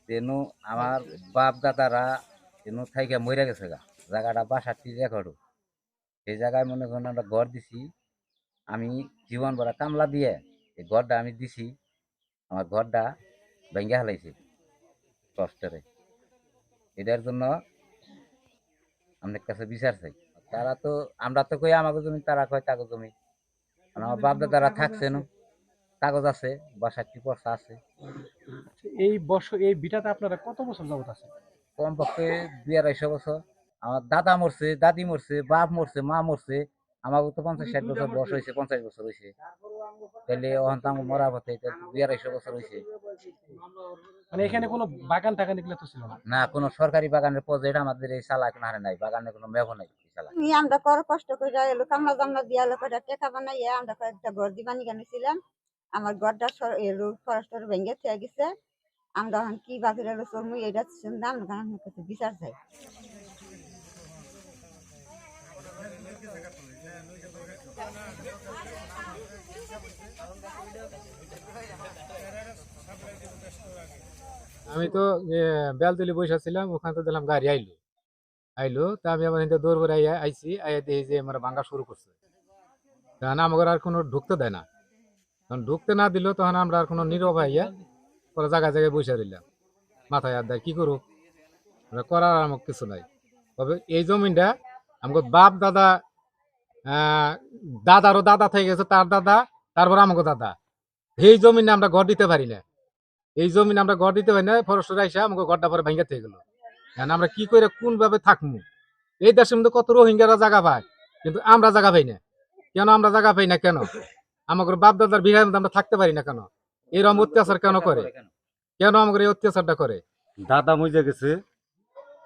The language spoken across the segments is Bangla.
তেনু আমার বাপ দাদারা তেনু থাইকা মরে গেছে গা জায়গাটা ৬২ একর। সেই জায়গায় মনে করেন আমরা ঘর দিছি। আমি জীবন ভরা কামলা দিয়ে এই ঘরটা আমি দিছি। আমার ঘরটা ভেঙে হালাইছে কষ্টেরে। এটার জন্য আপনার কাছে বিচার চাই। তারা তো আমরা তো কই আমাকে জমি, তারা কয় তাকে জমি। কারণ আমার বাপ দাদারা থাকছে না, কাগজ আছে, ৬২ পর্চা আছে। এই বিটাতে আপনারা কত বছর যাবত আছে? কমপক্ষে ২-২৫০ বছর। আমার দাদা মরছে, দাদি মরছে, বাপ মরছে, মা মরছে। আমাকে তো ৫০-৬০ বছর বয়স হয়েছে, ৫০ বছর হয়েছে। তাহলে ওখান তো আমার মরা পথে ২-২৫০ বছর হয়েছে। মানে এখানে কোনো বাগান টাগান এগুলো তো ছিল না? না, কোনো সরকারি বাগানের প্রজেক্ট আমাদের এই শালা এখন হারে নাই। বাগানে কোনো মেঘও নাই এই শালা। আমরা কর কষ্ট করে এলো কামলা জামলা দিয়া এলো কয়টা টেকা বানাইয়া আমরা কয়েকটা ঘর দিবানি গানিছিলাম। আমার ঘরটা এলো ফরেস্টার ভেঙে থেকে গেছে। আমরা এখন কি বাকির এলো চলমু এটা শুনলাম আপনার কাছে বিচার চাই। আমি তো বেলতলি বসে ছিলাম, ওখান থেকে দেখলাম গাড়ি আইলো আইলো তা আমি আমার হিন্দে দৌড় করে আইছি, আইয়া দেখি যে আমার ভাঙ্গা শুরু করছে। তখন আমাকে আর কোনো ঢুকতে দেয় না। তখন ঢুকতে না দিল তখন আমরা আর কোনো নীরব আইয়া পরে জায়গায় জায়গায় বসে দিলাম, মাথায় হাত দেয় কি করুক, করার আমার কিছু নাই। তবে এই জমিনটা আমাকে বাপ দাদা, দাদারও দাদা থেকে গেছে, তার দাদা, তারপর আমাকে দাদা। এই জমিনে আমরা ঘর দিতে পারি না, এই জমিন আমরা ঘর দিতে পারি না। ফরেস্টর আইসা আমাকে ঘরটা পরে ভেঙে থেকে গেলো। এখন আমরা কি করে কোন ভাবে থাকবো? এই দেশের মধ্যে কত রোহিঙ্গারা জায়গা পায়, কিন্তু আমরা জায়গা পাই না কেন? আমরা জায়গা পাই না কেন? আমাদের বাপ দাদার বিঘার মধ্যে আমরা থাকতে পারি না কেন? এরকম অত্যাচার কেন করে? কেন আমাদের এই অত্যাচারটা করে? দাদা মইজা গেছে,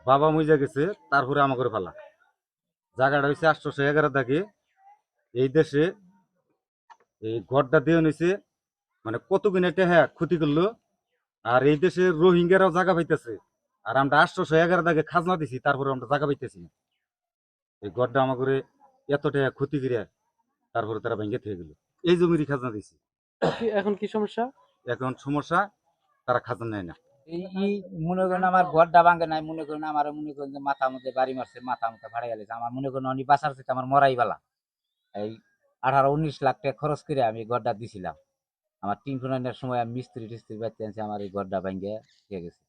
বাবা মইজা গেছে, তারপরে আমাকে ফালা জায়গাটা হয়েছে ৮১১ থাকে। এই দেশে এই ঘরটা দিয়ে নিছে, মানে কত কিনে টেহা ক্ষতি করলো। আর এই দেশে রোহিঙ্গারাও জায়গা পাইতেছে, আর আমরা ৮১১ দাগে খাজনা দিছি, তারপরে আমরা জায়গা পাইতেছি না। এই ঘরটা আমাকে এত টাকা ক্ষতি করে তারপরে তারা ভেঙে থেকে গেল। এই জমিরই খাজনা দিছি। এখন কি সমস্যা? এখন সমস্যা, তারা খাজনা নেয় না। এই মনে করেন আমার ঘরটা ভাঙে নাই, মনে করেন আমার মনে করেন যে মাথা মধ্যে বাড়ি মারছে, মাথা মধ্যে ফাড়ে গেছে। আমার মনে করেন অনেক বাঁচার চেয়ে আমার মরাই বালা। এই ১৮-১৯ লাখ টাকা খরচ করে আমি ঘরটা দিছিলাম। আমার টিন ফুনানোর সময় আমি মিস্ত্রি টিস্ত্রি বাইতে আনছি, আমার এই ঘরটা ভাঙে খেয়ে গেছে।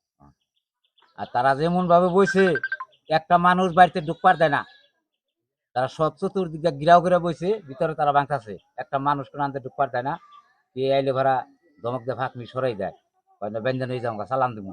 আর তারা যেমন ভাবে বইছে, একটা মানুষ বাড়িতে ঢুকবার দেয় না। তারা সব চতুর্দিকে গিরাও করে বইছে, ভিতরে তারা ভাঙতাছে। একটা মানুষ কোন আনতে ঢুকবার দেয় না। এই আইলে ভাড়া ধমক দিয়ে ফাঁকনি সরাই দেয়, ব্যঞ্জন হয়ে যাও, চালান দিব।